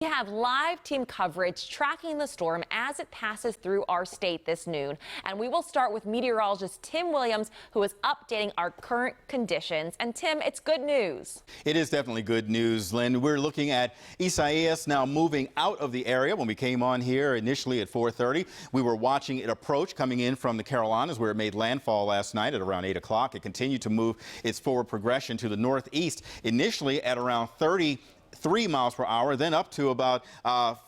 We have live team coverage tracking the storm as it passes through our state this noon. And we will start with meteorologist Tim Williams, who is updating our current conditions. And Tim, it's good news. It is definitely good news, Lynn. We're looking at Isaias now moving out of the area. When we came on here initially at 4:30, we were watching it approach coming in from the Carolinas, where it made landfall last night at around 8 o'clock. It continued to move its forward progression to the northeast, initially at around 33 miles per hour, then up to about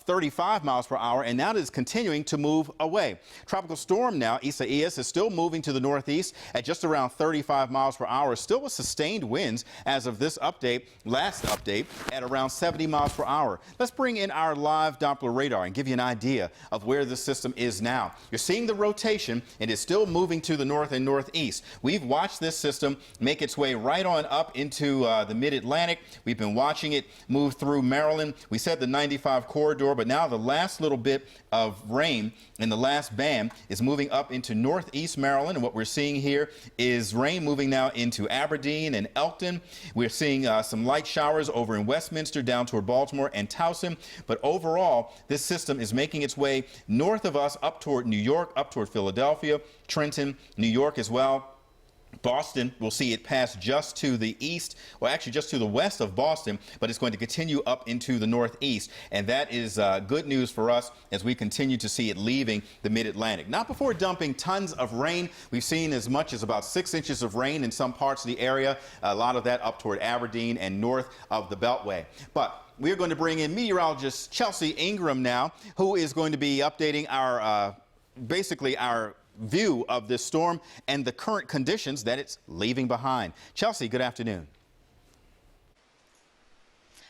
35 miles per hour, and now it is continuing to move away. Tropical storm now, Isaias, is still moving to the northeast at just around 35 miles per hour, still with sustained winds as of this update, last update, at around 70 miles per hour. Let's bring in our live Doppler radar and give you an idea of where this system is now. You're seeing the rotation, and it's still moving to the north and northeast. We've watched this system make its way right on up into the mid-Atlantic. We've been watching it move through Maryland. We said the 95 corridor, but now the last little bit of rain in the last band is moving up into northeast Maryland. And what we're seeing here is rain moving now into Aberdeen and Elkton. We're seeing some light showers over in Westminster down toward Baltimore and Towson. But overall, this system is making its way north of us up toward New York, up toward Philadelphia, Trenton, New York as well. Boston will see it pass just to the east, or actually just to the west of Boston, but it's going to continue up into the northeast. And that is good news for us as we continue to see it leaving the mid-Atlantic. Not before dumping tons of rain. We've seen as much as about 6 inches of rain in some parts of the area, a lot of that up toward Aberdeen and north of the Beltway. But we're going to bring in meteorologist Chelsea Ingram now, who is going to be updating our basically our view of this storm and the current conditions that it's leaving behind. Chelsea, good afternoon.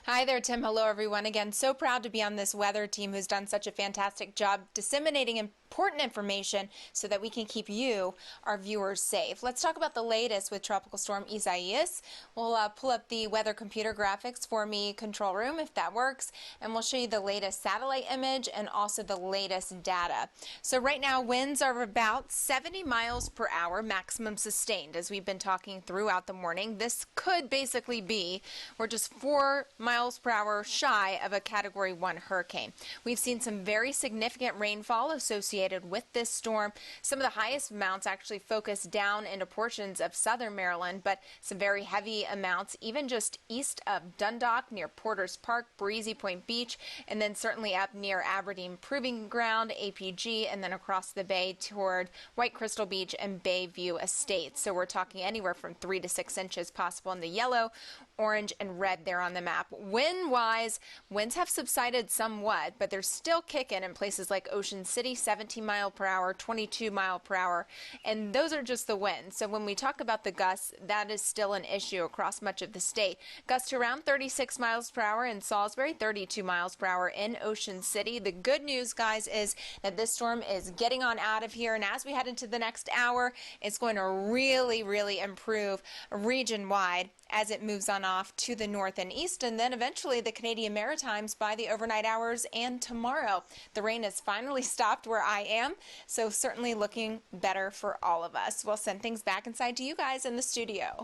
Hi there, Tim. Hello, everyone. Again, so proud to be on this weather team who's done such a fantastic job disseminating important information so that we can keep you, our viewers, safe. Let's talk about the latest with Tropical Storm Isaias. We'll pull up the weather computer graphics for me, control room, if that works, and we'll show you the latest satellite image and also the latest data. So right now, winds are about 70 miles per hour, maximum sustained, as we've been talking throughout the morning. This could basically be, we're just 4 miles per hour shy of a Category 1 hurricane. We've seen some very significant rainfall associated with this storm. Some of the highest amounts actually focus down into portions of southern Maryland, but some very heavy amounts even just east of Dundalk near Porter's Park, Breezy Point Beach, and then certainly up near Aberdeen Proving Ground, APG, and then across the bay toward White Crystal Beach and Bayview Estates. So we're talking anywhere from 3 to 6 inches possible in the yellow, orange, and red there on the map. Wind-wise, winds have subsided somewhat, but they're still kicking in places like Ocean City, 17 mile per hour, 22 mile per hour, and those are just the winds. So when we talk about the gusts, that is still an issue across much of the state. Gusts to around 36 miles per hour in Salisbury, 32 miles per hour in Ocean City. The good news, guys, is that this storm is getting on out of here, and as we head into the next hour, it's going to really improve region-wide as it moves on off to the north and east, and then eventually the Canadian Maritimes by the overnight hours and tomorrow. The rain has finally stopped where I am, so certainly looking better for all of us. We'll send things back inside to you guys in the studio.